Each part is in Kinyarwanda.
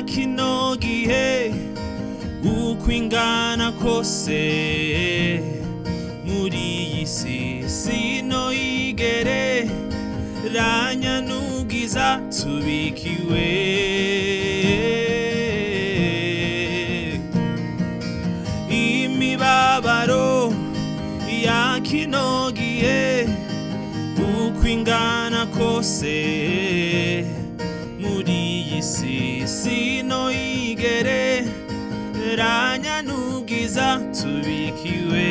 kino gihe uko ingana kose muri iyi si sinoyigere ranya nugiza tubikiwe imibabaro ya kino gihe uko ingana kose muri iyi si sinoyigere ranya nugiza tubikiwe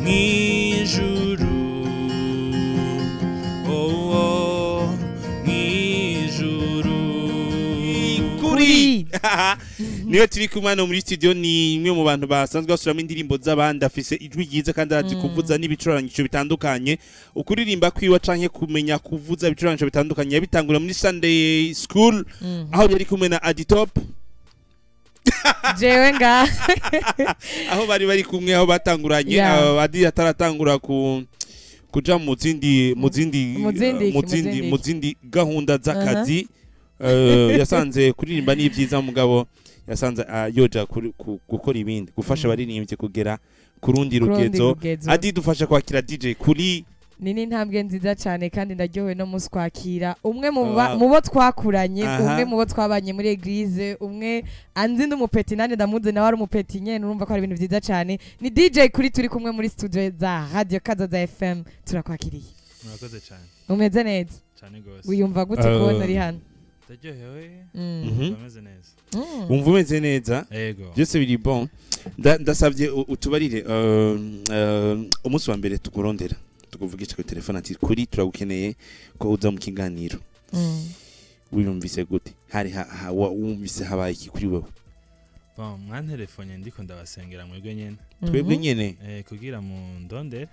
mwijuru mwijuru Kuri niyo turi kumwe hano muri studio ni imwe mu bantu basanzwe basuramo indirimbo z'abandi afise ijwi ryiza kandi arazi kuvuza n'ibicurangisho bitandukanye ukuririmba kwiwa canke kumenya kuvuza ibicurangisho bitandukanye yabitangura muri Sunday School aho yari kumwe na Aditop jewe nga aho bari kumwe aho batanguranye adi ataratangura kuja mu zindi gahunda z'akazi yasanze kuririmba n'ivyiza mugabo yasanze yoja gukora ibindi gufasha abaririmbyi kugera kurundi rugezo adi dufasha kwakira DJ Kuri nini ntambwe nziza cyane kandi ndaryowe no musi kwakira umwe mu bo twakuranye umwe mu bo twabanye muri eglise umwe anzi ndumupeti nande ndamuze nawe ari umupeti nyene urumva ko ari ibintu vyiza cyane ni DJ Kuri turi kumwe muri studio za Radio Kazaza FM turakwakiriye murakoze cyane umeze neza cyane gose wiyumva gute kubona ari hano ndaryohewe bameze neza umva umeze neza yego byose biri bon ndasabye utubarire umunsi wa mbere tukurondera tukuvugisha ku telefone ati Kuri turagukeneye ko uza mu kiganiro wiyumvise gute hari wumvise habaye iki kuri wewe bon mwan telefone ndiko ndabasengera mwebwe nyene twebwe nyene kugira mu ndondere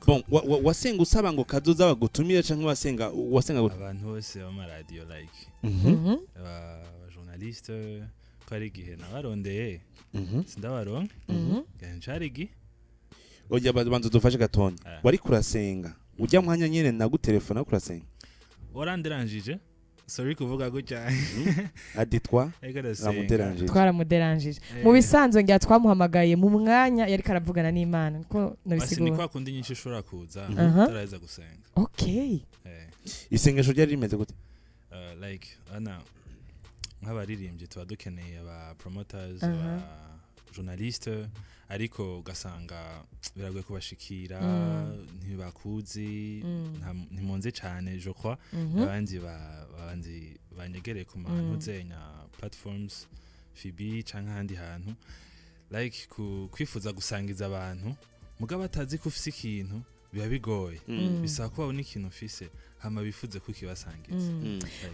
bon wasenga usaba ngo kazoza bagutumire canke wasenga abantu bose bama radio like aba journaliste ko ari gihe nabarondeye sindabaronka gancarigi oya banzo dufashe gatonya wari kurasenga ujya mwanya nyene nagutelefona kurasenga oranderanjije sorry kuvuga gutya aditwa twaramuderanjije mu bisanzwe ngira twamuhamagaye mu mwanya yari karavugana n'Imana niko nabisigura ni kwa kundi nyinshi ushobora kuza ntaraheza gusenga okay isengesho ryari rimeze gute like ana nk'abaririmbyi tuba dukeneye aba promoters aba journaliste ariko ugasanga biragoye kubashikira ntibakuzi ntimunze cyane je crois abandi banyegereye ku mantu zenya platforms Fibi canke handi hantu like kwifuza gusangiza abantu mugabo batazi ko ufise ikintu biba bigoye bisaba kuba uni ikintu ufise hama bifuze ko kibasangiza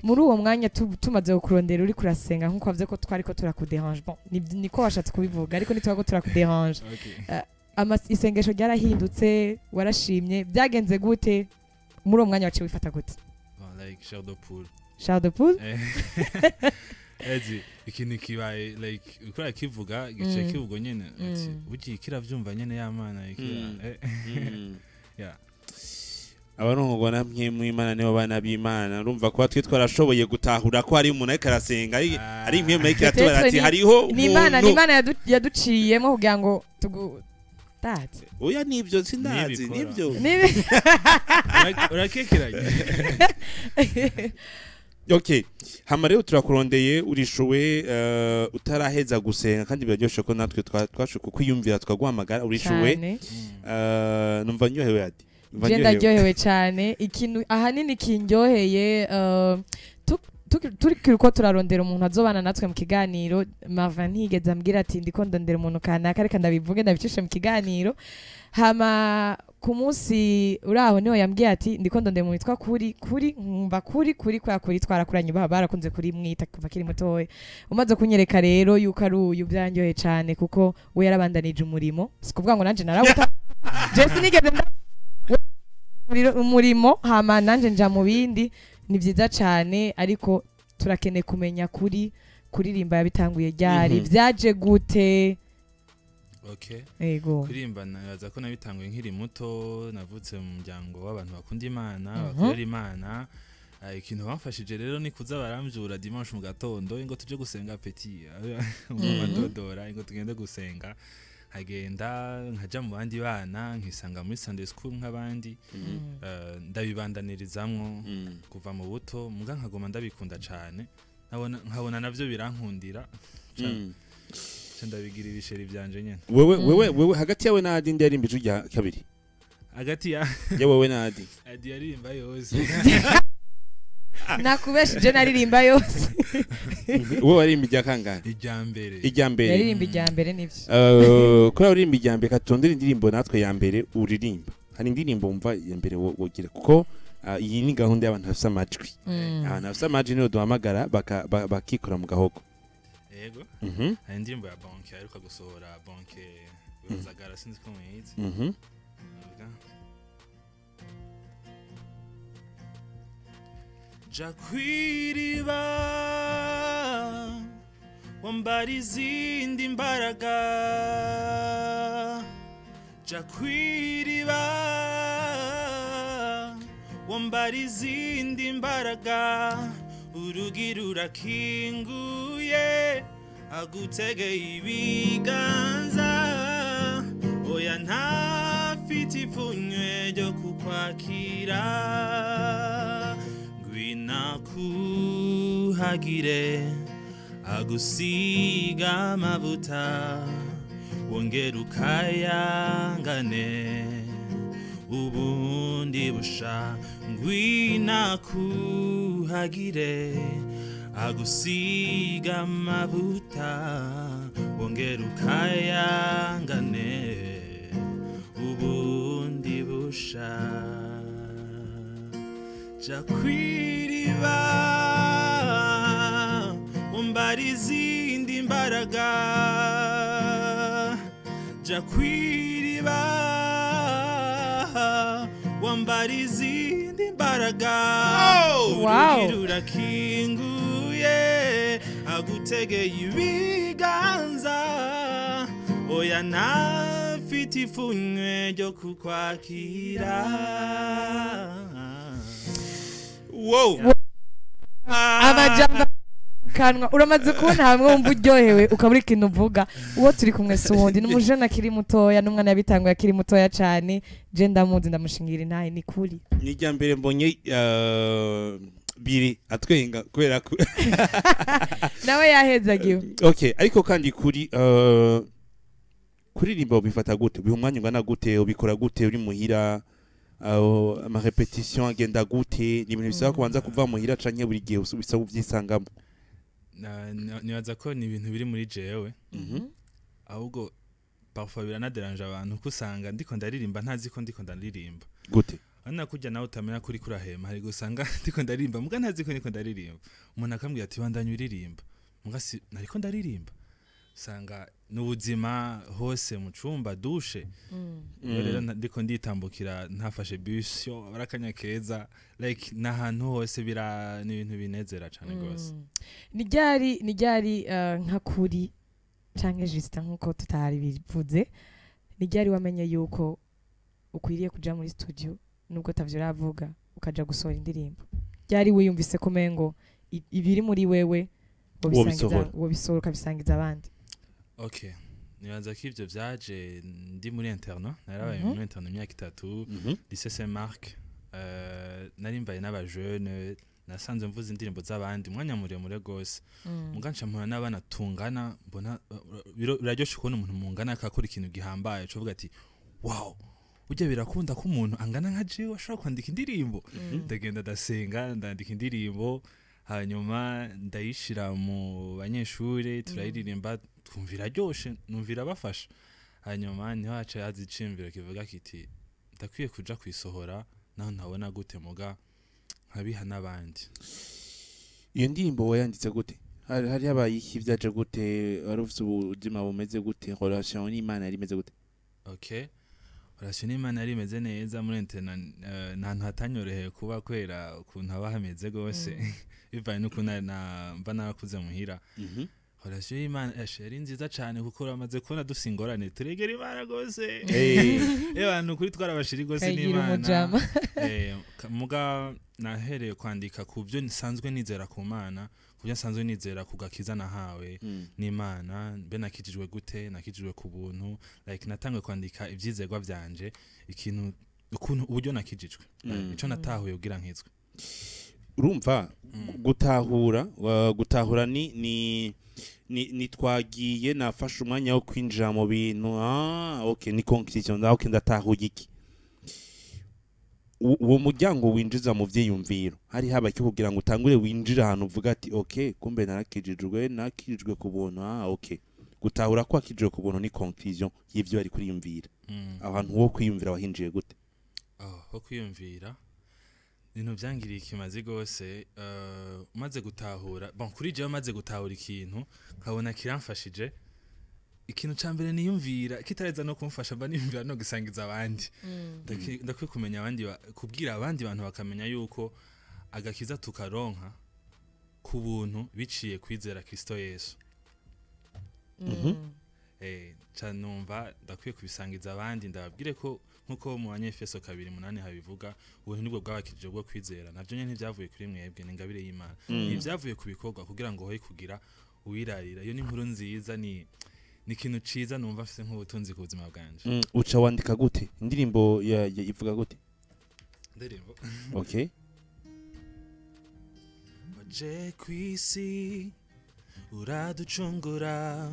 muri uwo mwanya tumaze kurondera uri kurasenga nkuko avuze ko twari ko turakuderange bon niko washatse kubivuga ariko nitwago turakuderange isengesho ryarahindutse warashimye byagenze gute muri uwo mwanya waciye wifata gute like Charles de Poule ezi ikintu kibaye like ukora kivuga gice kivugo nyene ati bugiye kiravyumva nyene y'Amana yeah abarongo namwe mu Imana nibo bana b'Imana urumva ko twe twarashoboye gutahura ko ari umuntu ariko arasenga ari imwe mu ikatubara ati hariho ni Imana yaduciyemo kugira ngo tate oya nivyo sindazi nivyo urakekeranye okay hama rero turakurondeye urishuwe utaraheza gusenga kandi biraryoshe ko natwe twashuka kwiyumvira tukaguhamagara urishuwe numva nyohewe ati Jenda ryohewe cyane ikintu ahanini kinjoheye turi ko turarondera umuntu azobana natwe mu kiganiro Marvin ntigeze ambwira ati ndiko ndondera umuntu kanaka ariko ndabivuge ndabicishe mu kiganiro hama ku munsi uraho niho yambwiye ati ndiko ndondera umuntu witwa Kuri nkumva Kuri kwa Kuri twarakuranye barakunze kuri mwita kuva kiri mutoye umaze kunyereka rero yuko ari uyu byanjoheye cyane kuko we yarabandanije umurimo sikuvuga ngo nanje narawuta Jesse nigeze umurimo hama nanje nja mu bindi ni vyiza cyane ariko turakeneye kumenya kuririmba yabitanguye ryari vyaje gute Okay. Ego. Kurimba naza ko nabitanguye nkiri muto navutse mu muryango w'abantu bakunda Imana bakorera Imana ikintu bamfashije rero ni kuza baramvyura dimanche mu gatondo ngo tuje gusenga petit badodora ngo tugende gusenga nkagenda nkaja mu bandi bana nkisanga muri Sunday school nk'abandi ndabibandanirizamwo kuva mu buto muga nkagoma ndabikunda cane nkabona navyo birankundira ndabigira ibisheri byanje nyene. Wewe hagati yawe na Adi ndirimba ijwi rya kabiri hagati ya wewe na Adi yaririmba yose nakubeshe naririmba yose wowe warimba ijya kangahe? Ijyambere yaririmba ijyambere nivyo kuri uririmba ijyambere katondera indirimbo natwe ya mbere uririmba. Hari indirimbo umva ya mbere wogira kuko iyi ni gahunda y'abantu bafite amajwi abantu bafite amajwi niyo duhamagara bakikora mu gahogo. Yego hari indirimbo ya banki aheruka gusohora banki bazagara sinzi ko muyizi Jakwiriba wambara izindi mbaraga Jakwiriba wambara izindi mbaraga urugi rurakinguye agutegeye ibiganza oya ntafite ipfunwe ryo kukwakira ngwinakuhagire agusiga amavuta wongera ukayangane ubundi busha ngwinakuhagire agusiga amavuta wongera ukayangane ubundi busha Jakwiriba wambara izindi mbaraga Jakwiriba wambara izindi mbaraga urugi rurakinguye agutegeye ibiganza oya ntafite ipfunwe ryo kukwakira. Wow. Amajambo kanwa uramaze kubona hamwe wumva uryohewe ukabura ikintu uvuga uwo turi kumwe sundi n'umujana akiri mutoya n'umwana yabitanguye akiri mutoya cyane je ndamuzi ndamushingira intahe ni Kuri nijya mbere mbonye biri atwenga kubera ko nawe yahezagiwe. Okay ariko kandi Kuri kuririmba ubifata gute ubiha umwanya ungana gute ubikora gute uri muhira ama repetition agenda gute ni ibintu bisaba kubanza kuva muhira canke buri gihe usubisa uvyisangamo? Nibaza ko ni ibintu biri muri jewe ahubwo parfois biranaderanje abantu kusanga ndiko ndaririmba ntazi ko ndiko ndaririmba gute ana kujya nawe utamenya kuri kurahema hari gusanga ndiko ndaririmba muga ntazi ko ndiko ndaririmba umuntu akambwira ati bandanye uririmba muga si nariko ndaririmba sanga n'ubuzima hose mu cumba dushe rero ndiko nditambukira ntafashe bus yo barakanya keza like nahantu hose bira n'ibintu binezera cyane gose. Nijyari nka Kuri canke Justin nkuko tutari bivuze nijyari wamenye yuko ukwiriye kuja muri studio nubwo tavyo ravuga ukaja gusohora indirimbo byari wiyumvise ko mengo ibiri muri wewe wobisohora ukabisangiza abandi? Okay nibaza ko ivyo vyaje ndi muri interno narabaye muri interno imyaka 3 lycée Saint-Marc narimbaye n'aba jeune nasanze mvuza indirimbo z'abandi umwanya muremure gose muganca mpura n'abana tungana mbona biraryoshe kubona umuntu mungana akakora ikintu gihambaye cyo vuga ati wow ujya birakunda ko umuntu angana nka jewe ashobora kwandika indirimbo ndagenda ndasenga ndandika indirimbo hanyuma ndayishira mu banyeshure turayiririmba twumvira ryoshe numvira bafasha hanyuma niho haca yazicimvira kivuga kiti ndakwiye kuja kwisohora naho ntabona gute muga nkabiha n'abandi. Iyo ndirimbo wayanditse gute hari yabaye iki vyaje gute wari ufite ubuzima bumeze gute relation n'Imana yari imeze gute? Okay relation n'Imana yari imeze neza muri internet nta hatanyoreheye kuba kwera ukuntu aba hameze gose bivaye nuko mba narakuze muhira relation y'Imana yari nziza cyane kuko ramaze kubona dusingorane turegera Imana gose abantu kuri twarabashiri gose n'Imana muga nahereye kwandika ku byo nsanzwe nizera ku Mana, ku byo nsanzwe nizera ku gakiza nahawe n'Imana, mbe nakijijwe gute, nakijijwe ku buntu, like natangwe kwandika ivyizerwa byanje, ikintu ukuntu uburyo nakijijwe, ico natahuye kugira nkizwe. Urumva gutahura ni twagiye nafashe umwanya wo kwinjira mu bintu okay ni conclusion okay ndatahuye iki uwo muryango winjiza mu vyiyumviro hari haba cyo kugira ngo utangure winjira ahantu uvuga ati okay kumbe nakijijwe ku buntu okay gutahura ko akijijwe ku buntu ni conclusion y'ivyo ari kuriyumvira abantu wo kwiyumvira wahinjiye gute ho kwiyumvira Nino vyangiriye ikimazi gose maze gutahura kuri je maze gutahura ikintu nkabona kiramfashije ikintu cambere niyumvira kitareza no kumfasha mba niyumvira no gisangiza abandi ndakwiye kumenya abandi kubwira abandi bantu bakamenya yuko agakiza tukaronka ku buntu biciye kwizera Kristo Yesu canumva ndakwiye kubisangiza abandi ndababwire ko nkuko mu Banyefeso 2:8 habivuga ubuntu nibwo bwabakirije bwo kwizera navyo nyene ntivyavuye kuri mwebwe n'ingabire y'Imana nivyavuye kubikorwa kugira ngo hoye kugira uwirarira iyo ni inkuru nziza ni ikintu ciza numva afise nk'ubutunzi ku buzima bwanje uca wandika gute indirimbo ivuga gute ndirimbo okay waje kwisi uraducungura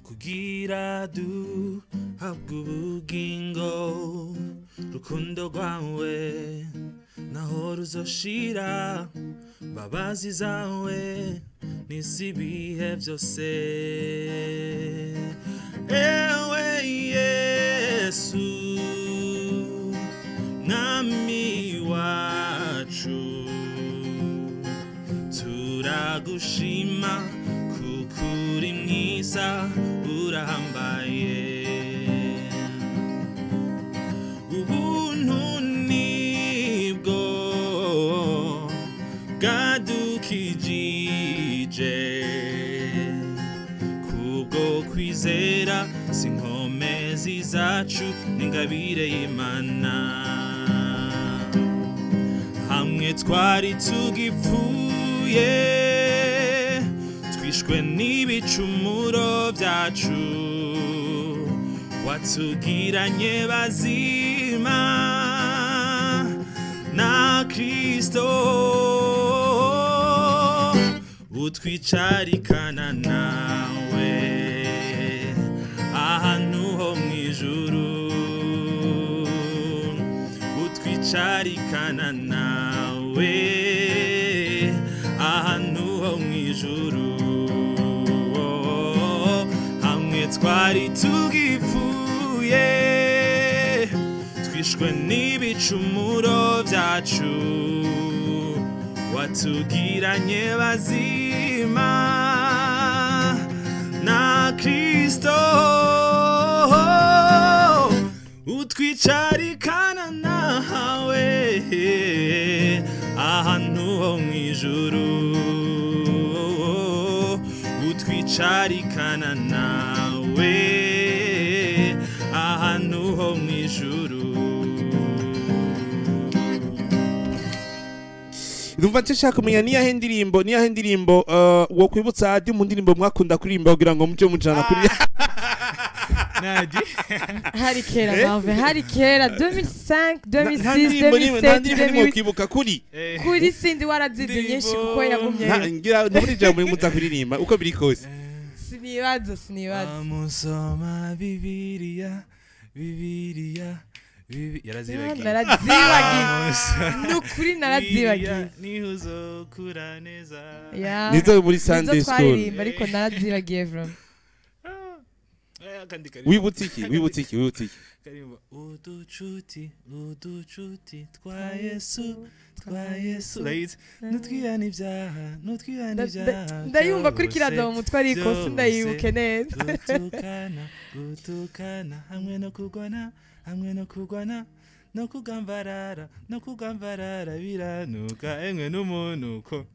kugira duhabwe ubugingo rukundo rwawe naho ruzoshira babazi zawe nisibihe vyose ewe Yesu mwami wacu turagushima kukuri mwiza urahambaye ubuntu nibwo bwadukijije kubwo kwizera sinkomezi zacu n'ingabire y'Imana hamwe twari tugipfuye twishwe n'ibicumuro byacu watugiranye bazima na Kristo utwicarikana nawe ahantu ho mwijuru utwicarikana nawe ahantu ho mwijuru hamwe twari tugipfuye twishwe n'ibicumuro byacu watugiranye bazima na Kristo utwicarikana nawe ahantu ho mwijuru utwicarikana nawe ahantu ho mwijuru Ndumva nshaka kumenya niyahe ndirimbo wo kwibutsa adi mu ndirimbo mwakunda kuririmba kugira ngo muje mujana kuri Nadi hari kera 2005 2006 2007 kwibuka kuri sindi warazize nyinshi kuko yagumye ngira muri jambo muza kuririmba uko biri kose sinibazo amusoma bibiliya narazibagiye nukuri narazibagiye nihuzo kura neza nizo muri Sunday school ariko narazibagiye vraiment wibutse iki karimba uducuti twa Yesu nutwiyana ibyaha ndayumva kuri kiraza mu mutwe ariko sindayibuke neza gutukana hamwe no kugwana no kugambarara biranuka emwe n'umunuko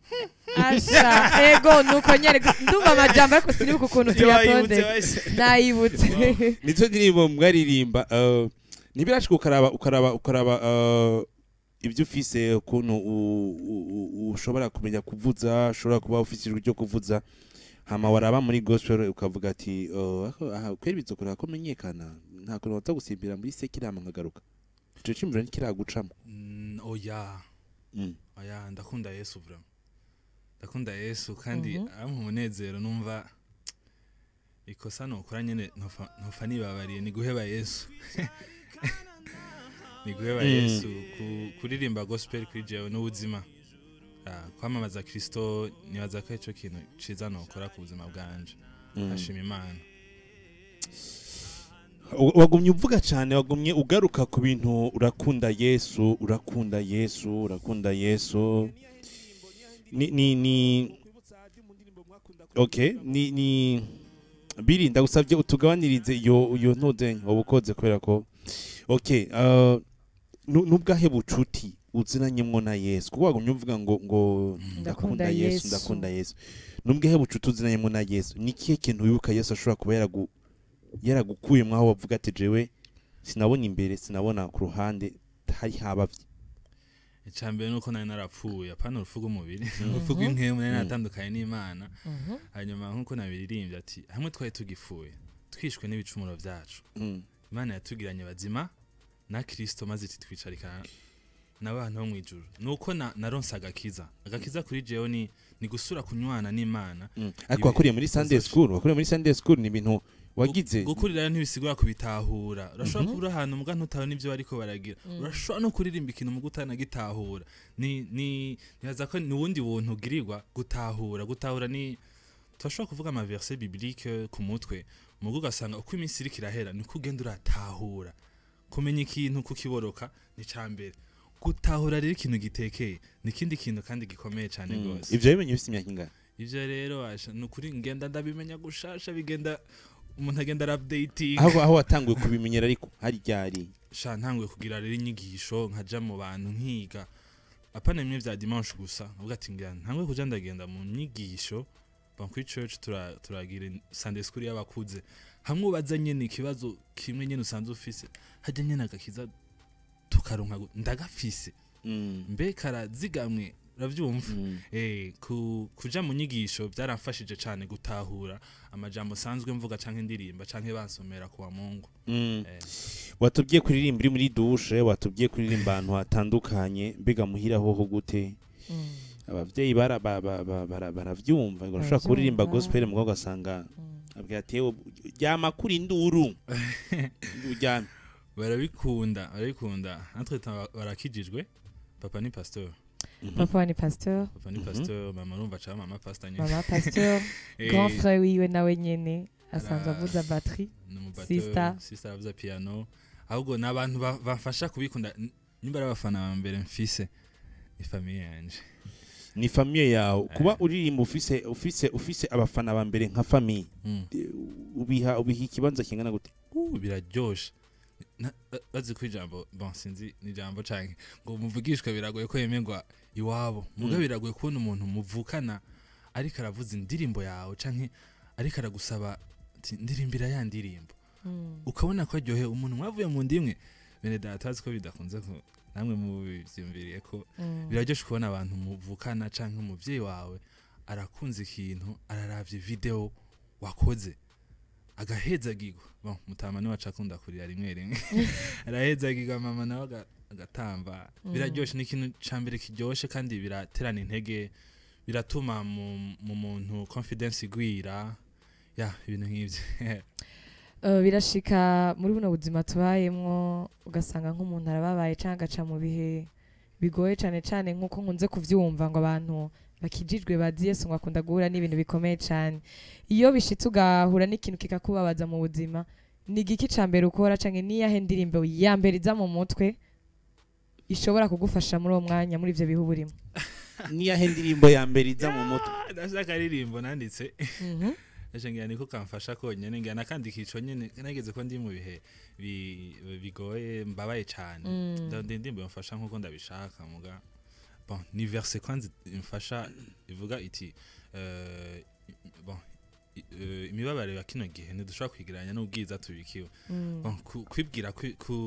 asha ego nuko nyere ndumva amajambo ariko sinibuka ukuntu tuyatonde nayibutse nizo ndirimbo mwaririmba nibirashika ukaraba ibyo ufise ukuntu ushobora kumenya kuvuza ushobora kuba ufise ijwi ryo kuvuza hama waraba muri gospel ukavuga ati aha kweri bizokora ko menyekana nta kuntu wata gusimbira muri sekirama nkagaruka ico cimvira nikiragucamo oya oya ndakunda Yesu vraiment ndakunda Yesu kandi amwe umunezero numva ikosa nokora nyene ntofa nibabariye ni guheba Yesu ni guheba Yesu kuririmba gospel kuri jewe n'ubuzima kwamamaza Kristo nibaza ko ico kintu ciza nokora ku buzima bwanje ashima Imana wagumye uvuga cyane wagumye ugaruka ku bintu urakunda Yesu urakunda Yesu urakunda Yesu ni okay ni birinda gusabye utugabanirize iyo ntudenye wabukoze kubera ko okay nubwahe bucuti uzinanyemwo na Yesu kuko wagumye uvuga ngo ndakunda Yesu ndakunda Yesu nubwahe bucuti uzinanyemwo na Yesu nikihe kintu wibuka Yesu ashobora kuba yaragukuye mwaho wavuga ati jewe sinabona imbere sinabona ku ruhande hari habavye icambere nuko nari narapfuye apana urufugo umubiri urufugo inkemu nari natandukanye n'Imana hanyuma nkuko nabiririmbye ati hamwe twari tugifuye twishwe n'ibicumuro byacu Imana yatugiranye bazima na Kristo maze titwicarika n'abantu bo mwijuru nuko naronsa agakiza kuri jewe ni gusura kunywana n'Imana ariko wakuriye muri Sunday school ni ibintu wagize gukurira ntibisigura kubitahura urashobora kubura ahantu muga ntutaho nivyo bariko baragira urashobora no kuririmba ikintu mu gutana gitahura nibaza ko ni wundi buntu ugirirwa gutahura ni turashobora kuvuga ama verset biblique ku mutwe mugo ugasanga uko iminsi iri kirahera niko ugenda uratahura kumenya ikintu kukiboroka ni cambere gutahura rero ikintu gitekeye nikindi kintu kandi gikomeye cyane gose ivyo bimenye bisi imyaka ingana ivyo rero asha nukuri ngenda ndabimenya gushasha bigenda umuntu agenda updating aho watanguye kubimenyera ariko hari ryari sha ntanguye kugira rero inyigisho nkaja mu bantu nkiga apana imwe vya dimanche gusa uvuga ati ngana ntanguye kuja ndagenda mu nyigisho kuri church turagira Sunday school y'abakuze hamwe ubaza nyene ikibazo kimwe nyene usanze ufise hajya nyene agakiza tukaronka ndagafise mbe karazigamwe uravyumva kuja mu nyigisho byaramfashije cyane gutahura amajambo sanzwe mvuga canke ndirimba canke bansomera kwa Mungu watubwiye kuririmba uri muri douche watubwiye kuririmba ahantu hatandukanye mbega muhiraho ho gute abavyeyi baravyumva ngo ushaka kuririmba gospel mu gasanga abwira ati ryama kuri nduru ujyana barabikunda natwe barakijijwe papa ni pasteur Papa ni pasteur mama numva cha mama pasteur nyene mama pasteur grand frère wiwe nawe nyene asanzwe avuza batterie sister avuza piano ahubwo nabantu bafasha kubikunda nimba abafana mbere mfise ni famille yanje ni famille yawe kuba uririmba ufise abafana ba mbere nka famille ubiha ikibanza kingana gute biraryoshe bazi kwijambo sinzi ni jambo canke ngo muvugishwe biragoye ko yemengwa iwabo muga biragoye kubona umuntu muvukana ariko aravuza indirimbo yawe canke ariko aragusaba ndirimbira ya ndirimbo ukabona ko aryohe umuntu mwavuye mu ndimwe bene datazi ko bidakunze ko namwe mu byumviriye ko biraryoshe kubona abantu muvukana canke umuvyeyi wawe arakunze ikintu araravye video wakoze agahezagirwa mutama ni wacakunda kurira rimwe arahezagirwa mama nawe agatamba biraryoshe n'ikintu cambere kiryoshe kandi biraterana intege biratuma mu muntu confidence igwira ibintu nk'ivyo birashika muri buno buzima tubayemwo ugasanga nk'umuntu arababaye canke agaca mu bihe bigoye cane nk'uko nkunze kuvyumva ngo abantu bakijijwe bazi Yesu ngo akunda guhura n'ibintu bikomeye cyane iyo bishitse ugahura n'ikintu kikakubabaza mu buzima ni igiki cambere ukora canke niyahe ndirimbo ya mbere iza mu mutwe ishobora kugufasha muri uwo mwanya muri ivyo bihu burimo niyahe ndirimbo ya mbere iza mu mutwe ndashaka aririmbo nanditse ngira niko kamfasha ko nyene ngira nakandi kico nyene nageze ko ndi mu bihe bigoye mbabaye cyane ndindirimbo yamfasha nkuko ndabishaka muga ni verse kwanza imfasha ivuga iti imibabare ya kino gihe ntidushobora kwigiranya n'ubwiza tubikiwe kwibwira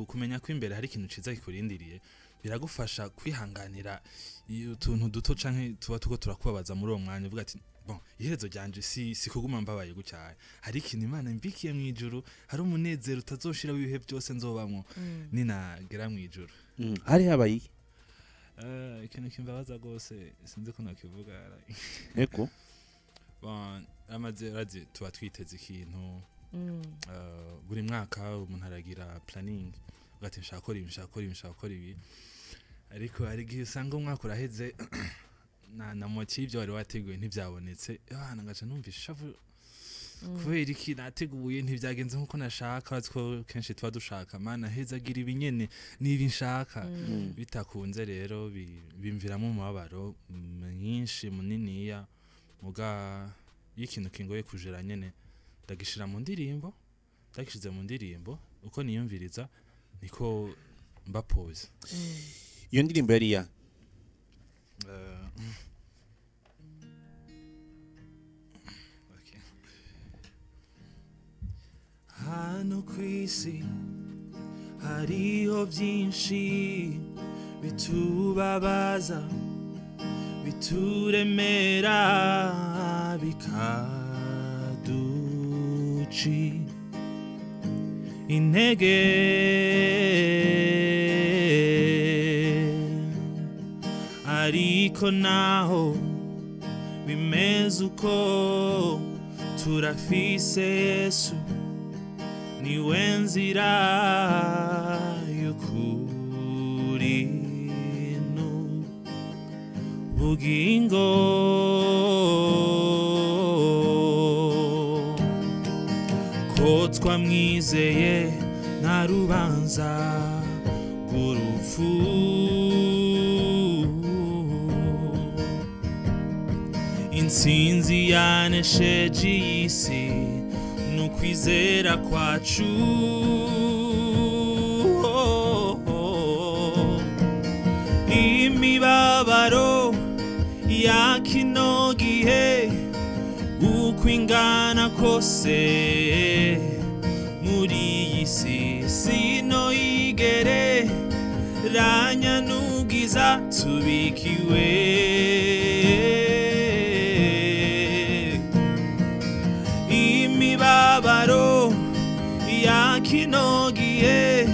kumenya ko imbere hari ikintu ciza kikurindiriye biragufasha kwihanganira utuntu duto canke tuba tuko turakubabaza muri uwo mwanya uvuga ati bon iherezo ryanje si kuguma mbabaye gucyaye hari ikintu Imana imbikiye mu ijuru hari umunezero utazoshira w'ibihe byose nzobamwo ninagera mu ijuru hari habaye ikintu kimbabaza gose sinzi ko nakivuga eko bon amaze tuba twiteze ikintu buri mwaka umuntu aragira planning ugati nshakora ibi ariko hari igihe usanga umwaka uraheze na mochi ibyo wari wateguye ntibyabonetse abana ngaca numvisha shavu kubera iki nateguye ntibyagenze nkuko nashaka atwo kenshi twa dushaka mana hezagira ibinyene niba nshaka bitakunze rero bimviramo umubabaro mwinshi muniniya muga y'ikintu kingoye kujera nyene ndagishira mu ndirimbo ndagishize mu ndirimbo uko niyumviriza niko mbapoze iyo ndirimbo yari ya okay. Hano kwisi hariho byinshi bitubabaza bituremera bikaduci intege ariko naho bimeze uko turafise Yesu niwe nzira y'ukuri n'ubugingo ko twamwizeye nta rubanza rw'urupfu intsinzi yanesheje iy'isi n'ukwizera kwacu imibabaro ya kino gihe uko ingana kose muri iyi si sino yigere ranya n'ubwiza tubikiwe imibabaro ya kino gihe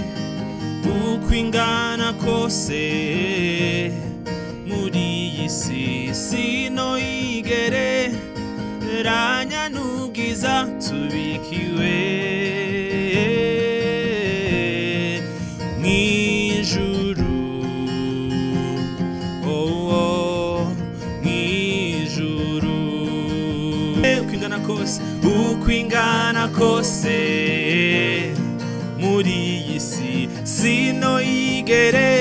uko ingana kose muri iyi si sino yigere ranya n'ubwiza tubikiwe mw'ijuru mw'ijuru uko ingana kose muri iyi si sino yigere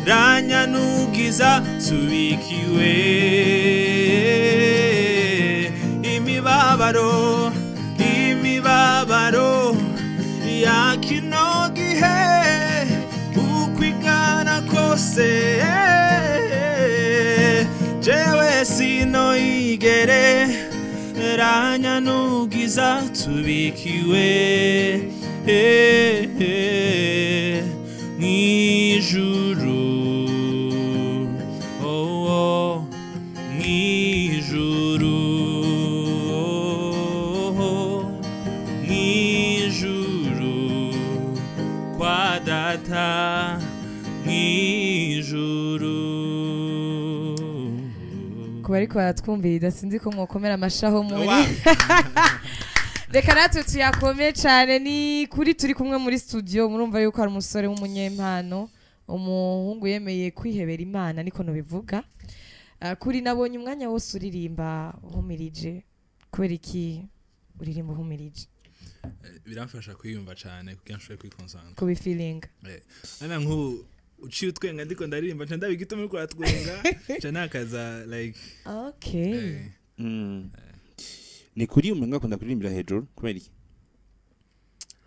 ranya n'ubwiza tubikiwe imibabaro ya kino gihe uko ingana kose jewe sino yigere ranya n'ubwiza tubikiwe mw'ijuru mw'ijuru mw'ijuru kwa data mw'ijuru kuba ariko baratwumviriza sinzi ko mwokomera amashaho muri reka natwe tuyakomeye cyane ni kuri turi kumwe muri studio murumva yuko hari umusore w'umunyempano umuhungu yemeye kwihebera Imana niko nobivuga kuri nabonye umwanya wose uririmba uhumirije kubera iki uririmba uhumirije biramfasha kwiyumva cyane kugira nshobore kwikonsantra kubi feeling ana nku uciye utwenga ndiko ndaririmba nca ndabigituma uriko aratwenga nca nakaza like okay ni kuri umenga akunda kuririmbira hejuru kubera iki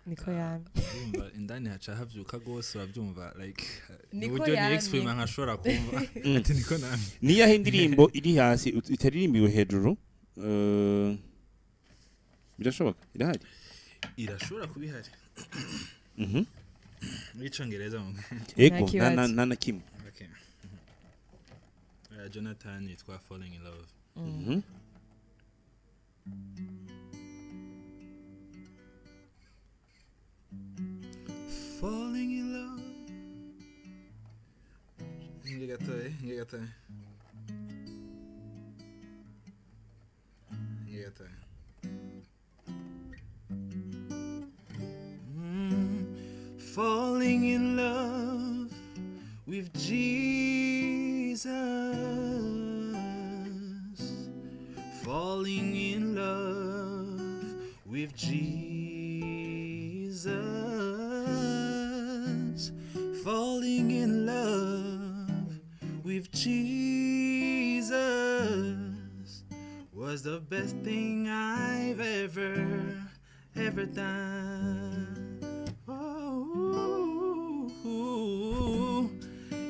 niko yani urumva indani haca havyuka gose uravyumva like Niko uburyo yani. ni exprime nkashobora kumva ati niko nami niyo aho indirimbo iri hasi itaririmbiwe hejuru birashoboka irahari irashobora kubihari Icyongereza mu. Ego kibazo. na kimwe. Okay. Jonathan yitwa Falling in Love. Falling in love. Ngegatoy. Falling in love with Jesus. Falling in love with Jesus. Falling in love with Jesus was the best thing I've ever done. Oh,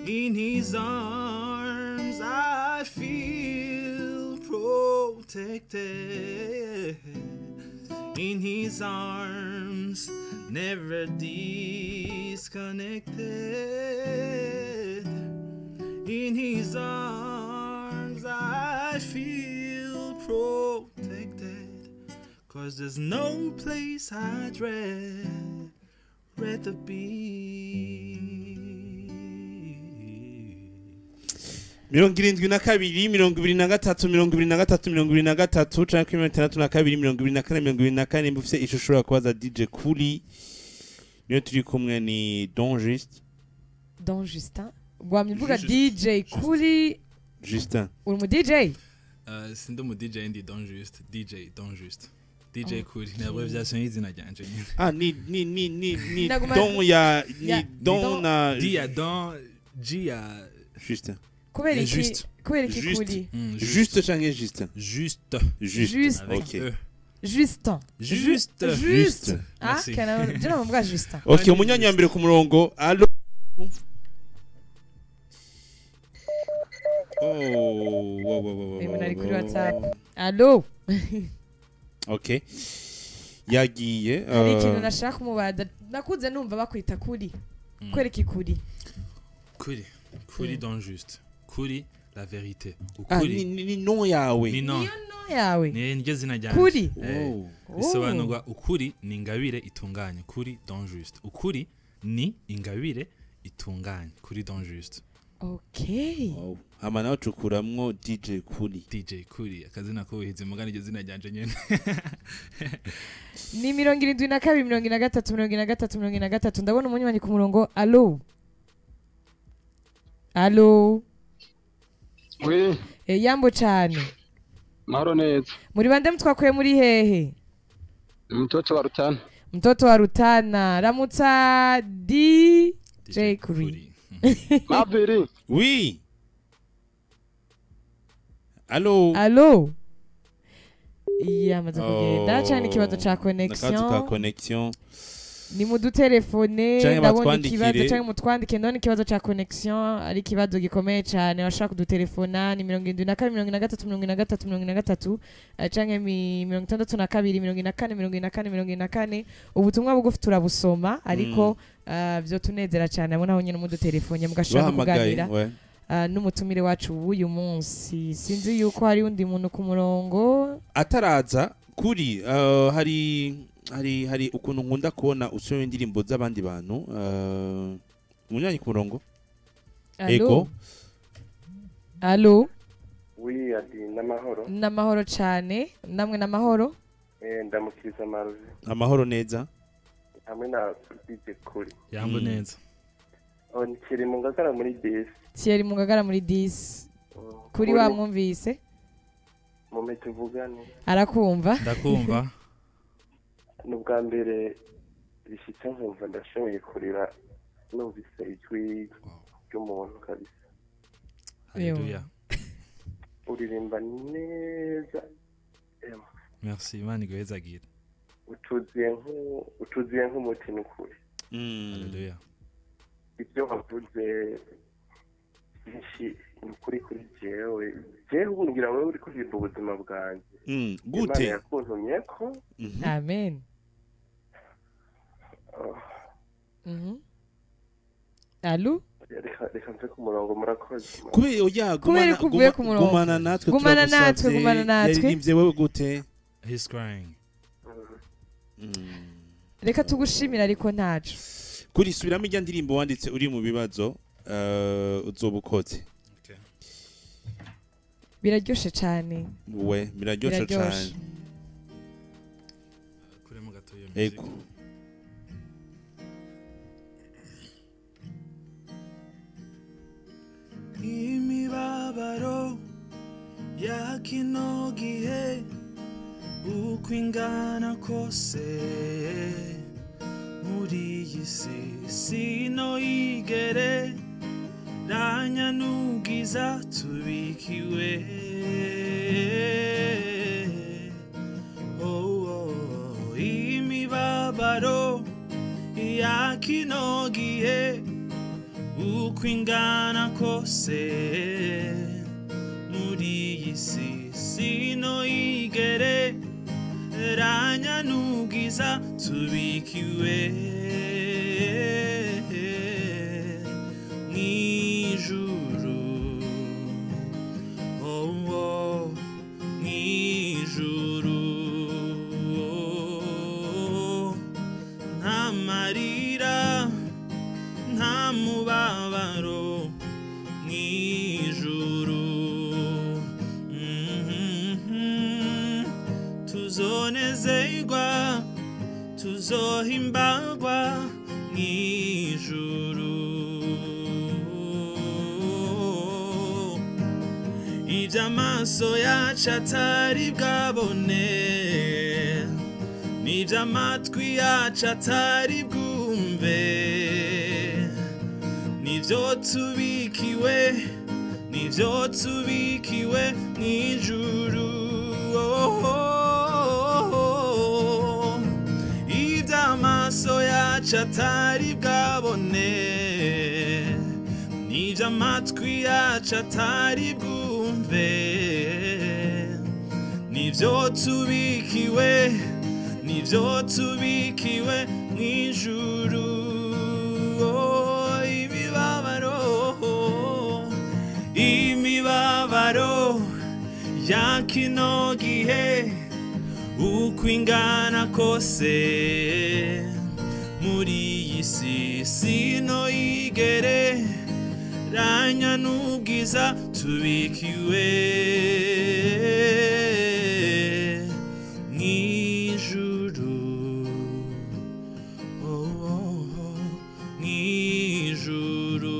in his arms I feel protected. In his arms, never disconnected. In his arms I feel protected. 'Cause there's no place I'd rather be. 72 23 canke 62 24 mbufise ishusho ya kwaza DJ Kuri niyo turi kumwe ni Don Justin gwamye mvuga DJ Kuri Justin uri mu DJ Sindo mu DJ ndi Don Just DJ Kuri nabwo byasonye izina ryanje nyine ni Don ya ni Don na dia Don Gia Justin kubera iki Kuri Juste canke Justin Juste OK Juste kana jana mu bwa Justin OK umunyanya wa mbere ku murongo allo Nari kuri WhatsApp allo OK yagiye hari ikintu nashaka kumubaza nakuze numva bakwita Kuri kwereka Kuri Don Juste Kuri la vérité ukuri ni no yawe ni no yawe ni nje zina ryanje Kuri bisobanurwa ukuri ni ingabire itunganye Kuri Don Juste ukuri ni ingabire itunganye Kuri Don Juste okay hama nawe cukuramwo DJ Kuri akazina ko bihize mugana nje zina ryanje nyene ni 72 ndabona umunywanyi ku murongo allo Oui. Yambo cyane. Mahoro neza. Muri bande mutwakuye muri hehe? Mtoto wa Rutana. Ramutsa DJ Kuri. Mabiri. Oui. Allo. Yamaze kugenda cyane ikibazo ca connection. Ni mu dutelefone ndabona ikibazo cyangwa mutwandike none ikibazo ca connection ari ikibazo gikomeye cyane washaka kudutelefona ni 72 canke 62 ubutumwa bugufi turabusoma ariko byo tunezera cyane abona aho nyine mu dutelefone mugashaka kuganira n'umutumire wacu w'uyu munsi sinzi yuko hari undi muntu ku murongo ataraza Kuri hari ukuntu nkunda kubona usomye indirimbo z'abandi bantu munyanyi ku murongo ego allo oui ati namahoro cyane namwe namahoro ndamukiza maruzi amahoro neza hamwe na DJ Kuri yambo neza Thierry mu ngagara muri 10 Kuri wa mwumvise mume tuvugane arakumva ndakumva n'ubwa mbere bishitse nkumva ndashoboye kurira numvise ijwi ry'umuntu kabisa Haleluya uririmba neza merci Imana igwezagire utuziye nk'umutima ukuri Haleluya ibyo wavuze kuri jewe ubu ngira wewe uri kurimba ubuzima bwanjye gute Imana yakuntumye ko amen Allo reka mve ku murongo murakoze kubera oya Kubera ko uvuye ku murongo. gumana natwe Gumana natwe, turagusavye. gumana natwe. yaririmbye wewe gute He's crying. reka tugushimira ariko ntacu kuri subiramo ijya ndirimbo wanditse uri mu bibazo uzoba ukoze Okay. biraryoshe cyane we biraryoshe cyane Kuremo gato iyo ego music. Imibabaro ya kino gihe uko ingana kose muri iyi si sinoyigere ranya n'ubwiza tubikiwe imibabaro ya kino gihe uko ingana kose muri iyi si sinoyigere ranya n'ubwiza tubikiwe mw'ijuru mw'ijuru nta marira nta mubabaro mw'ijuru tuzonezerwa tuzohimbagwa mw'ijuru iby'amaso yacu atari bwabone n'iby'amatwi yacu atari bwumve nibyo tubikiwe mw'ijuru iby'amaso yacu atari bwabone n'iby'amatwi yacu atari bwumve nibyo tubikiwe mw'ijuru imibabaro ya kino gihe uko ingana kose muri iyi si sinoyigere ranya n'ubwiza tubikiwe mw'ijuru mw'ijuru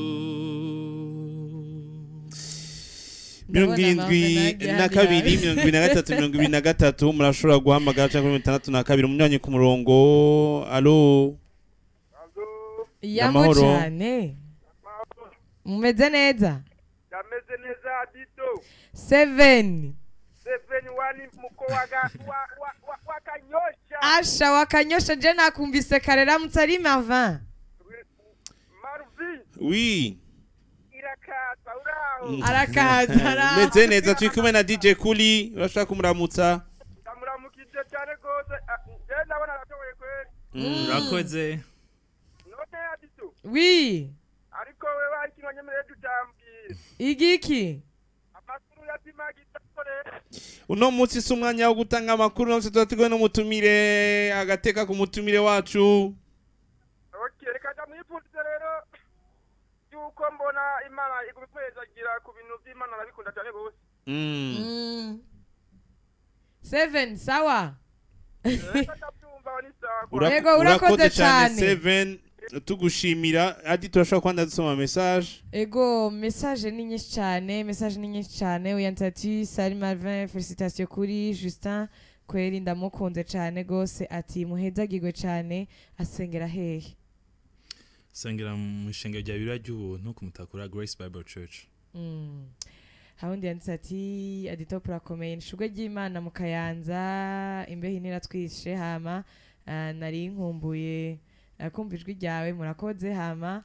72 murashobora guhamagara cyangwa 62 umunyanye ku murongo allo yamo Amahoro. cyane mumeze neza Yameze neza Dito. 7 71 muko wakanyosha. asha wakanyosha je nakumvise kare ramutse ari Marvin Marvin oui irakata uraho. arakatara meze neza turi kumwe na DJ Kuri urashaka kumuramutsa Ndamuramukije cyane gose. Je ndabona aratoye kweli. Urakoze. Note ya Dito. oui Ariko wewe ikintu nyemereye tutambira. igiki Amakuru ya Timagitore. uno munsi si umwanya wo gutanga amakuru no tuzatigwe no mutumire agateka ku mutumire wacu Okay, reka ndamwipfundise rero. Yuko mbona Imana igukwezagira ku bintu by'Imana nabikunda cyane gose. 7 sawa Reka ndabyumva ni sawa. Yego, urakoze cyane. 7 tugushimira adi turashaka kwanda dusoma message ego message ni nyinshi cyane uyanditse ati Salut Marvin félicitations kuri Justin kweri ndamukunze cyane gose ati muhezagirwe cyane asengera hehe Sengera mu ishengero rya Biblia ry'ubuntu ku Mutakura Grace Bible Church. hawundi yanditse ati adito purakomeye nishugwe ry'Imana mu Kayanza imbeho niratwishe hama nari nkumbuye kumva ijwi ryawe murakoze hama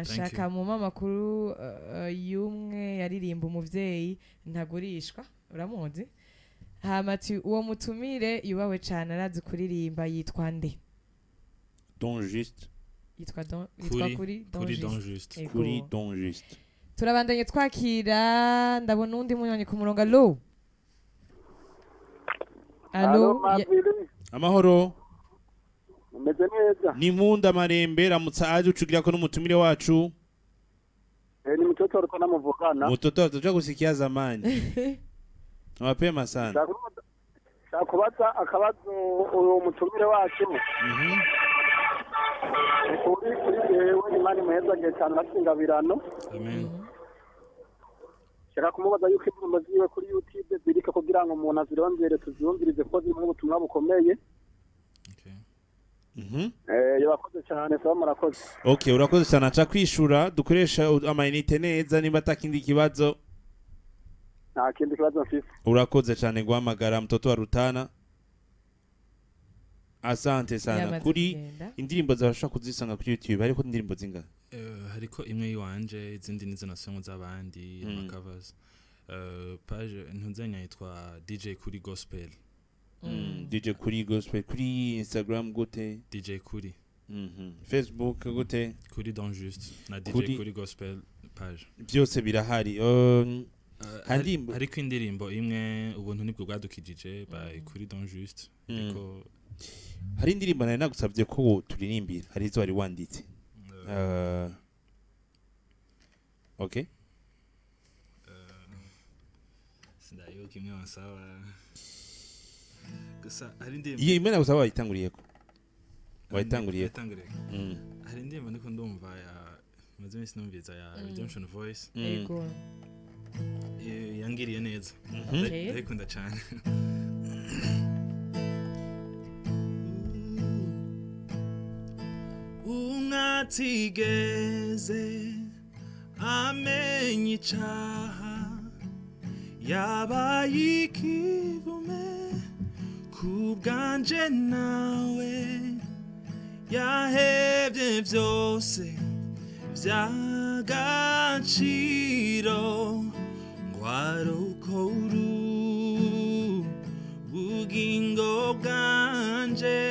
shaka mu makuru y'umwe yaririmba umuvyeyi ntagurishwa uramuzi hama ati uwo mutumire yubawe cyane arazi kuririmba yitwa nde Don juste yitwa Kuri Kuri Kuri Don Don Juste. Ego. Kuri Don Juste. turabandanye twakira ndabona undi munyonyi ku murongo alo alo Maviri, Amahoro. umeze neza? Ni Munda Marembe ramutsa aje ucugira ko n'umutumire wacu. Ni mtoto alikuwa namuvugana. Mtoto tutakuja kusikia zamani. Mapema sana. Shakubaza akabazo uwo mutumire wacu. Kuri yewe Imana muheza gihe cyane nasingabirano. Amen. Shaka kumubaza yuko indirimbo ziwe kuri YouTube zirika kugira ngo umuntu azirondere tuziyumvirize ko ziri mu butumwa bukomeye. Yabakoze cyane saba murakoze. Okay, urakoze cyane aca kwishura dukoresha amayinite neza niba atakindi kibazo. Nta kindi kibazo mfise. Urakoze cyane guhamagara mtoto wa Rutana. Asante sana. Kuri indirimbo zabashaka kuzisanga kuri YouTube ariko indirimbo zinga. Hariko imwe yiwanje izindi nizo nasongo z'abandi covers. Page ntuzenya yitwa DJ Kuri Gospel. DJ Kuri Gospel kuri Instagram gute? DJ Kuri. Facebook gute? Kuri Don Juste na DJ Kuri Gospel page. Byose birahari. Hariko indirimbo imwe ubuntu nibwo bwadukijije by Kuri Don Juste. Ariko hari indirimbo nari nagusabye ko turirimbira hari izo wari wanditse. Okay. Sindayo kimwe wasaba. Gusa hari indirimbo. Iyo imwe nagusaba wayitanguriyeko. Wayitanguriyeko. Hari indirimbo ndiko ndumva ya maze iminsi numviza ya Redemption Voice. Ego. Yangiriye neza. Ndayikunda cyane. Ungatigeze amenye icaha yabaye ikivume kubwanje nawe yahebye byose by'agaciro ngo arukore ubugingo bwanje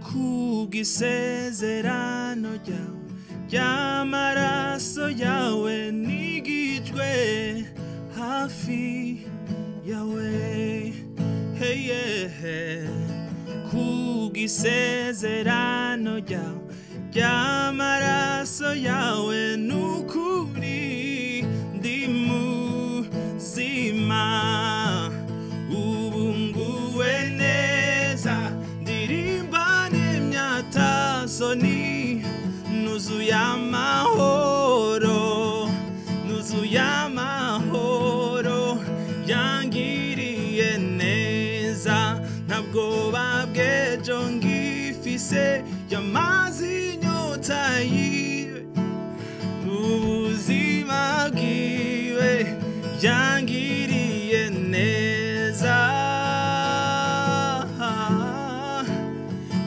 kubw'isezerano ryawe ry'amaraso yawe nigijwe hafi yawe kubw'isezerano ryawe ry'amaraso yawe n'ukuri ndi muzima ubu nguwe neza ndirimba n'imyatasoni nuzuye amahoro yangiriye neza ntabwoba bw'ejo ngifise yamaze inyota yiwe ubuzima bwiwe yangiriye neza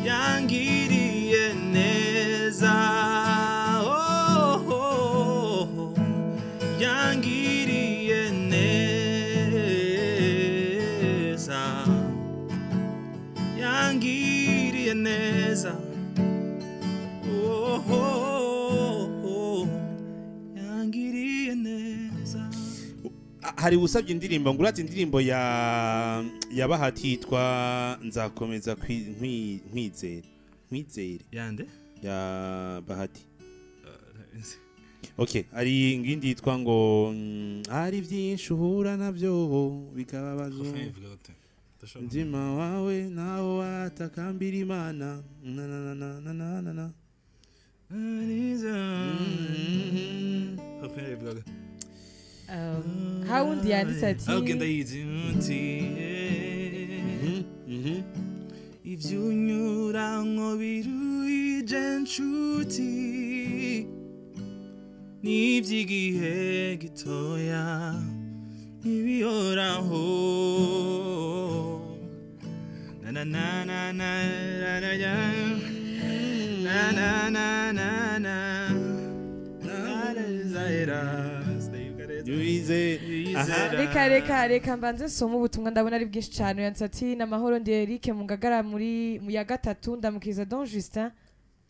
yangiriye neza yangiriye neza yangiriye neza yangiriye neza. Hari usabye indirimbo ngurati indirimbo ya Bahati yitwa nzakomeza nkwizere yande ya Bahati. Okay, ari ngindi yitwa ngo hari byinshi uhura navyo bikababazo ndima wawe naho watakambira Imana na hawundi yanditse ati agenda yizinti ivyunyuranko biruhije nshuti n'ivy'igihe gitoya ntibihoraho na na na na na na na na na na na reka mbanze soma ubutumwa ndabona ari bwinshi cyane yanditse ati n'amahoro ndi Eric mu Ngagara mu ya gatatu ndamukiriza Don Justin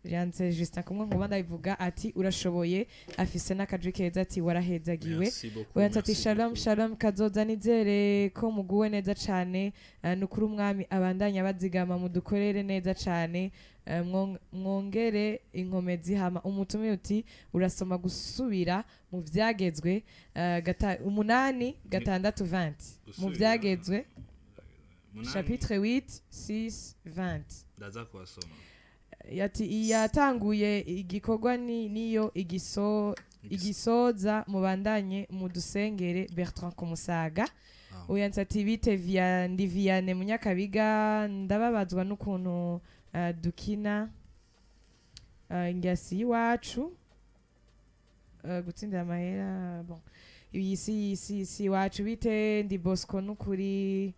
yanse Justin kumwe nkuba ndabivuga ati urashoboye afise n'akajwi keza ati warahezagiwe Merci beaucoup, uyanse ati merci shalom beaucoup. shalom kazoza nizere ko muguwe neza cane nukuri umwami abandanya bazigama mudukorere neza cane mwongere inkomezi hama umutumire uti urasoma gusubira mu vyagezwe 8:6-20 mu vyagezwe chapitre 8:6-20 ndaza kuwasoma yati yatanguye igikorwa niyo igisoza mubandanye mudusengere Bertrand Kumusaga uyanse ati bite ndi Vianney Munyakabiga ndababazwa n'ukuntu dukina ingasi iwacu gutsindira amahera bon iyi si iwacu bite ndi Bosco n'ukuri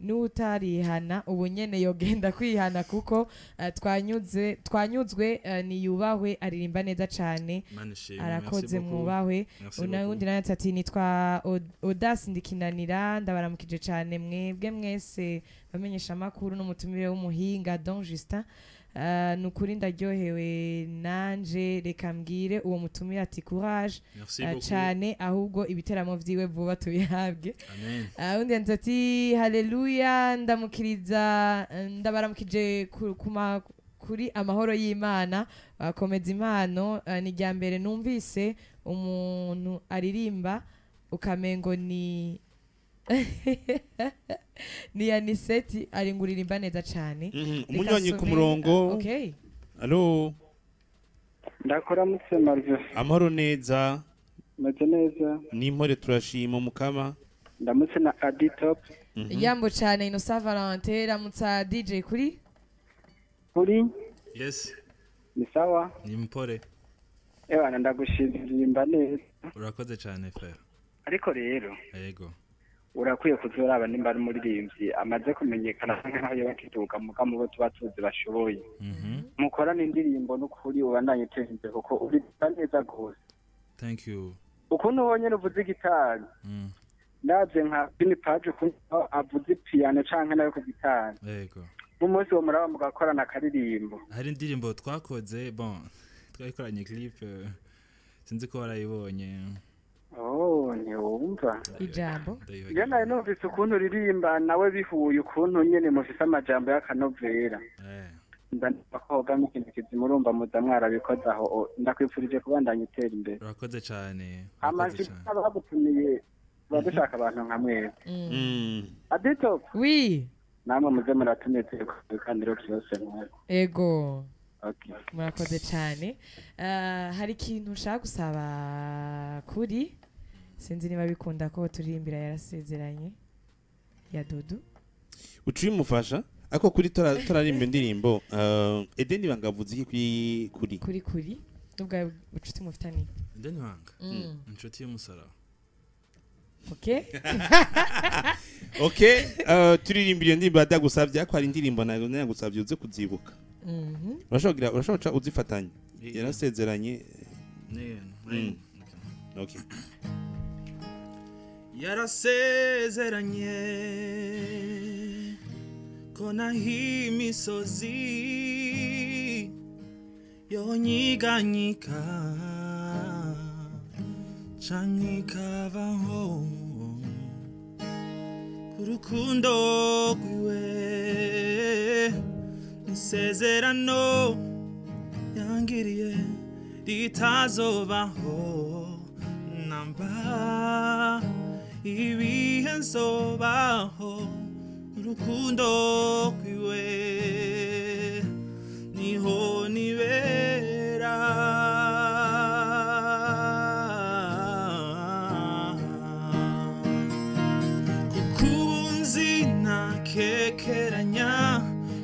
n'utarihana ubu nyene yogenda kwihana kuko twanyuzwe niyubahwe aririmba neza cane arakoze mwubahwe undi nawe ati nitwa Audace ndikinanira ndabaramukije cane mwebwe mwese bamenyesha amakuru n'umutumire w'umuhinga Don Justin nukuri ndaryohewe nanje reka mbwire uwo mutumire ati courage cane ahubwo ibiteramo vyiwe vuba tubihabwe undi ati haleluya ndabaramukije kuri amahoro y'Imana komeza impano ni rya mbere numvise umuntu aririmba ukamengo ni ni Aniseti ari nguririmba neza cyane umunywanyi ku murongo okay allo ndakora mutse Marvin amahoro neza meze neza ni impore turashima mukama ndamutse na Adi Top yambo cyane Innocent Valentin ramutsa DJ Kuri yes ni sawa ni mpore ewana ndagushimira neza urakoze cyane frère ariko rero yego urakwiye kuzoraba nimba ari umuririmbyi amaze kumenyekana nk'aho yabakiduka mugambo bo tuba tuzi bashoboye mukorana indirimbo n'ukuri ubandanye utera imbere kuko uri neza gose thank you ukuntu ubonye uvuze gitari ndaje nka pini page ukuntu avuze piano canke nayo ku gitari yego umunsi wo muraba mugakorana akaririmbo hari indirimbo twakoze bon twayikoranye clip sinzi ko warayibonye ntiwumva ijambo iyo nawe numvise ukuntu uririmba nawe bihuye ukuntu nyene mufise amajambo y'akanovera ndakogamo ikintu kizima urumva muza mwarabikoze aho ndakwifurije kubandanya utera imbere urakoze cyane amajwi abagutumiye badushaka abantu nka mwese adito oui namwe muze muratumeze ku biganiro cyose mwese ego okay murakoze cyane hari ikintu ushaka gusaba Kuri sinzi niba bikunda ko turirimbira yarasezeranye ya Dudu uciye umufasha ako kuri turarimba indirimbo Edeni bangavuze iki kuri nubwo ucuti mufitani Edeni banga inshuti y'umusaraba okay okay turirimbira indirimbo adagusavye ako ari indirimbo nagusavye uze kuzibuka urashobora uzifatanya yarasezeranye okay yarasezeranye ko nahi imisozi yonyiganyika canke ikavaho urukundo rwiwe nisezerano yangiriye ritazobaho namba ibihe nzobaho urukundo rwiwe niho nibera kukunzi nakekeranya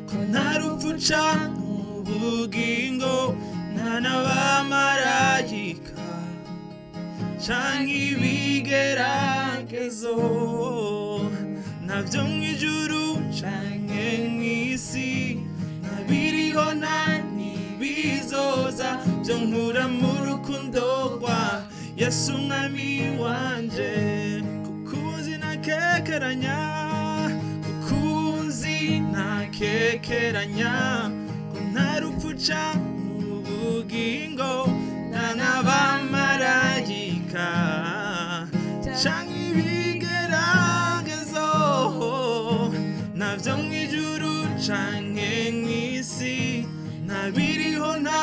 ko ntarupfuca ubugingo n'abamarayika canke ibigeragezo navyo mw'ijuru canke mw'isi nabiriho n'ibizoza vyo nkura mu rukundo rwa Yesu umwami wanje kukunzi nakekeranya ko ntarupfuca ubugingo n'abamarayika canke ibigeragezo navyo mw'ijuru canke mw'isi ntabiriho nta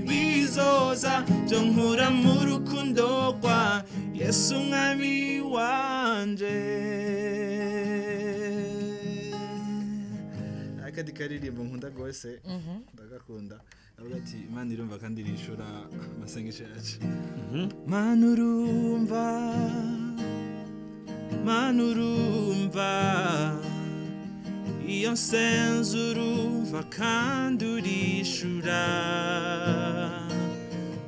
bizoza byo nkura mu rukundo rwa Yesu mwami wanje. Akadi karirimbo nkunda gose ndagakunda avuga ati Imana irumva kandi irishura amasengesho yacu. Mana urumva, Mana urumva iyo nsenze urumva kandi urishura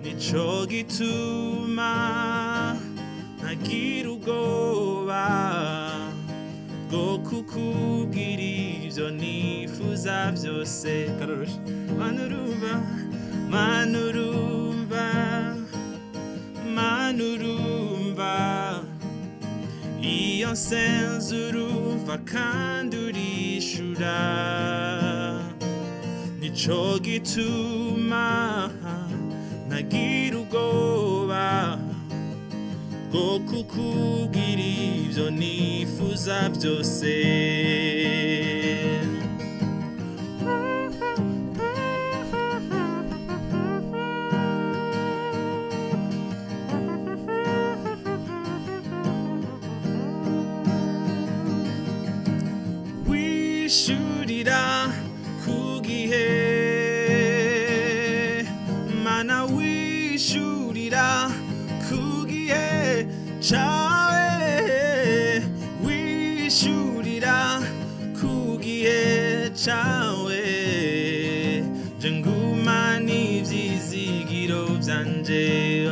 nico gituma ntagira ubwoba bwo kukubwira ivyo nifuza vyose. Karoroshe. Mana urumva, Mana urumva, Mana urumva iyo nsenze urumva kandi urishura nico gituma ntagira ubwoba bwo kukubwira ivyo nifuza vyose. Wishurira ku gihe, Mana wishurira ku gihe cawe, wishurira ku gihe cawe je ngumana ivyizigiro vyanje.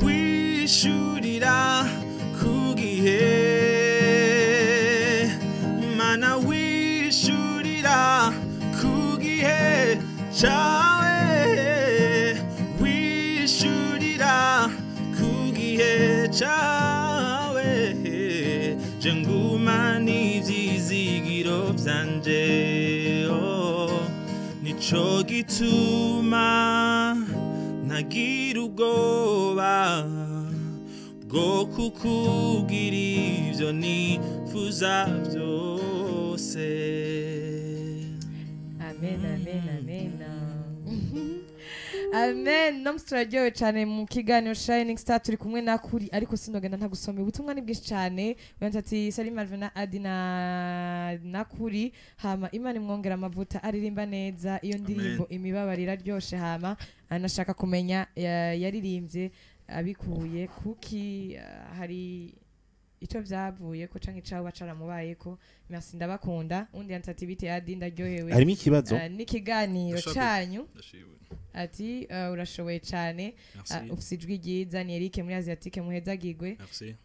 Wishurira ku gihe, Mana wishurira ku gihe cawe, wishurira ku gihe cawe je ngumana ivyizigiro vyanje. Nico gituma ntagira ubwoba bwo kukubwira ivyo nifuza vyose. Amen, amen, amen. Amen. Nomu turaryohewe cyane mu kiganiro ShiningStar turi kumwe na Kuri, ariko sinogenda ntagusomeye ubutumwa ni bwinshi cyane. Uyanze ati Salim Marvin na Adi na Kuri, hama Imana imwongera amavuta aririmba neza iyo ndirimbo imibabarira ryoshe, hama anashaka kumenya yaririmbye abikuye kuki hari ico vyavuye ko canke caho bacaramubaye ko. Merci ndabakunda. Undi yansati bite Adi ndaryohewe. Harimo ikibazo n'ikiganiro canyu ati urashoboye cyane, ufite ijwi ryiza. Ni Eric muri Asiatique muhezagirwe. Merci.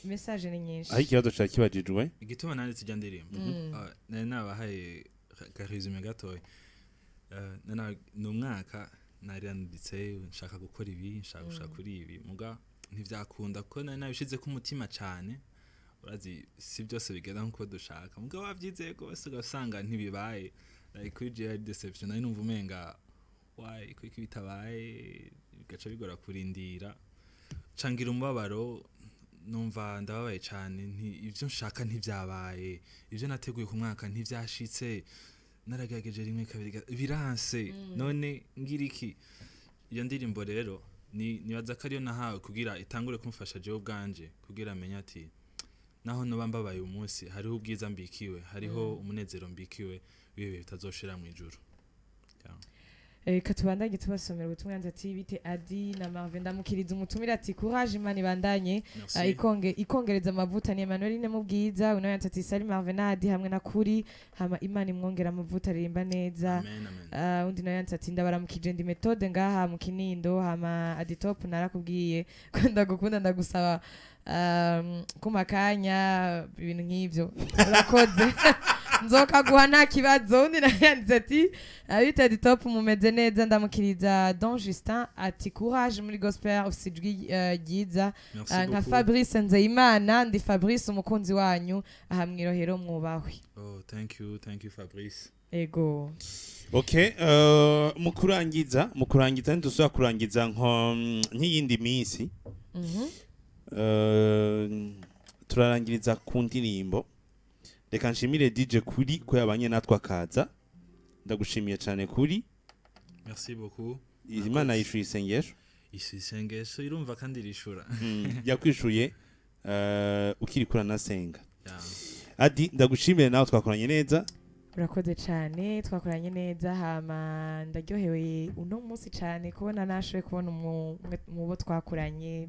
Message ni nyinshi. aho ikibazo cya kibajijwe Igituma nanditse ijya ndirimbo nari nabahaye karizime gatoya. Ni umwaka nari nanditse nshaka gukora ibi, nshaka gushaka kuri ibi, muga ntivyakunda ko nari nabishize ku mutima cyane. Urazi si byose bigenda nkuko dushaka, muga wavyizeye gose ugasanga ntibibaye. Like kuri JR deception nari numva umenga why ko bitabaye, bigaca bigora kurindira, cangira umubabaro, numva ndababaye cyane. Ivyo nshaka ntivyabaye, ivyo nateguye ku mwaka ntivyashitse, naragerageje rimwe kabiri biranse. None ngira iki? Iyo ndirimbo rero nibaza ko ariyo nahawe kugira itangure kumfasha jewe ubwanje, kugira amenye ati naho noba mbabaye umunsi hariho ubwiza mbikiwe, hariho umunezero mbikiwe wiwe bitazoshira mu ijuru. Katubandanye tubasomera ubutumwa yanze ati bite Adi na Marvin ndamukiriza umutumira ati courage Imana ibandanye ikongereza amavuta. Ni Emmanuel mu bwiza. Uno yanze ati Salim Marvin na Adi hamwe na Kuri, hama Imana imwongera amavuta aririmba neza. Undi no yanze ati ndabaramukije ndi Methode ngaha mu Kinindo, hama Adi top narakubwiye ko ndagukunda ndagusaba kumakanya ibintu nk'ivyo urakoze nzoka guha nta kibazo. Undi nayanze ati abita Adi top mumeze neza ndamukiriza Don Justin ati courage muri gospel ufite ijwi ryiza nka Fabrice Nzeyimana. Ndi Fabrice umukunzi wanyu aha mwirohero mwubahwe. Oh thank you Fabrice. ego Okay, mu kurangiza ntidusubira kurangiza nk'iyindi minsi. Turarangiriza ku ndirimbo. Reka nshimire DJ Kuri ko yabanye natwe akaza. Ndagushimiye cyane Kuri. Merci beaucoup. Imana yishuye isengesho. Isengesho irumva kandi rishura. Yakwishuye ukiri kurana senga. Adi ndagushimire nawe twakoranye neza. urakoze cyane twakoranye neza hama ndaryohewe uno munsi cyane kubona nashoye kubona mu bo twakoranye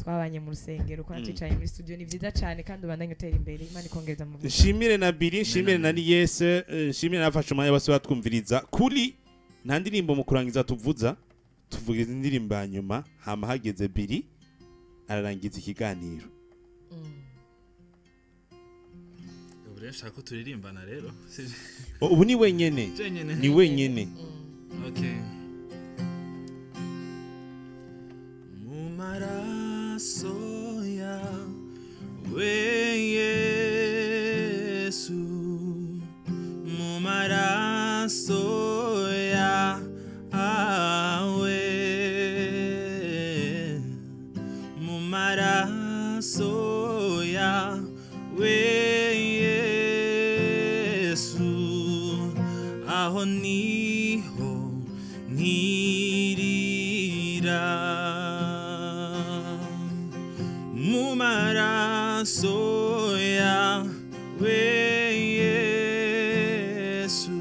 twabanye mu rusengero ko natwicaye muri studio ni byiza cyane kandi ubandanye utera imbere Imana ikongereza mu nshimire na Biri nshimire na Niyese nshimire nafashe umwanya bose batwumviriza Kuri nta ndirimbo mu kurangiza tuvuza indirimbo ya nyuma hama hageze Biri ararangiza ikiganiro. Shaka turirimbana rero. Ubu ni wenyene. Ni wenyene. Okay. Mu maraso yawe Yesu, mu maraso yawe, mu maraso yawe aho niho nkirira mu maraso yawe Yesu,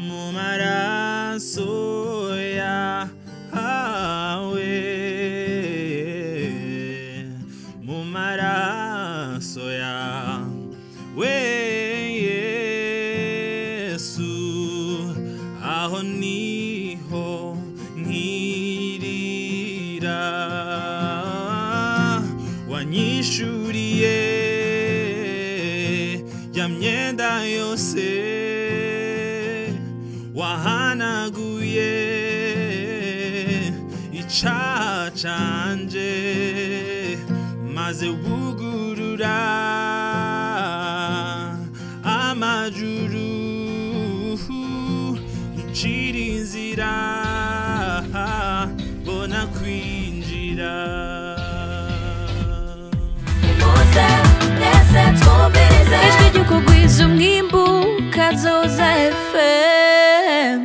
mu maraso yawe, mu maraso yawe aho niho nkirira wanyishuriye ya myenda yose wahanaguye icaha canje maze wugurura amajuru nshira inzira bona kwinjira muze mwese twumvirize ijwi ry'ukugwiza umwimbu kazoza FM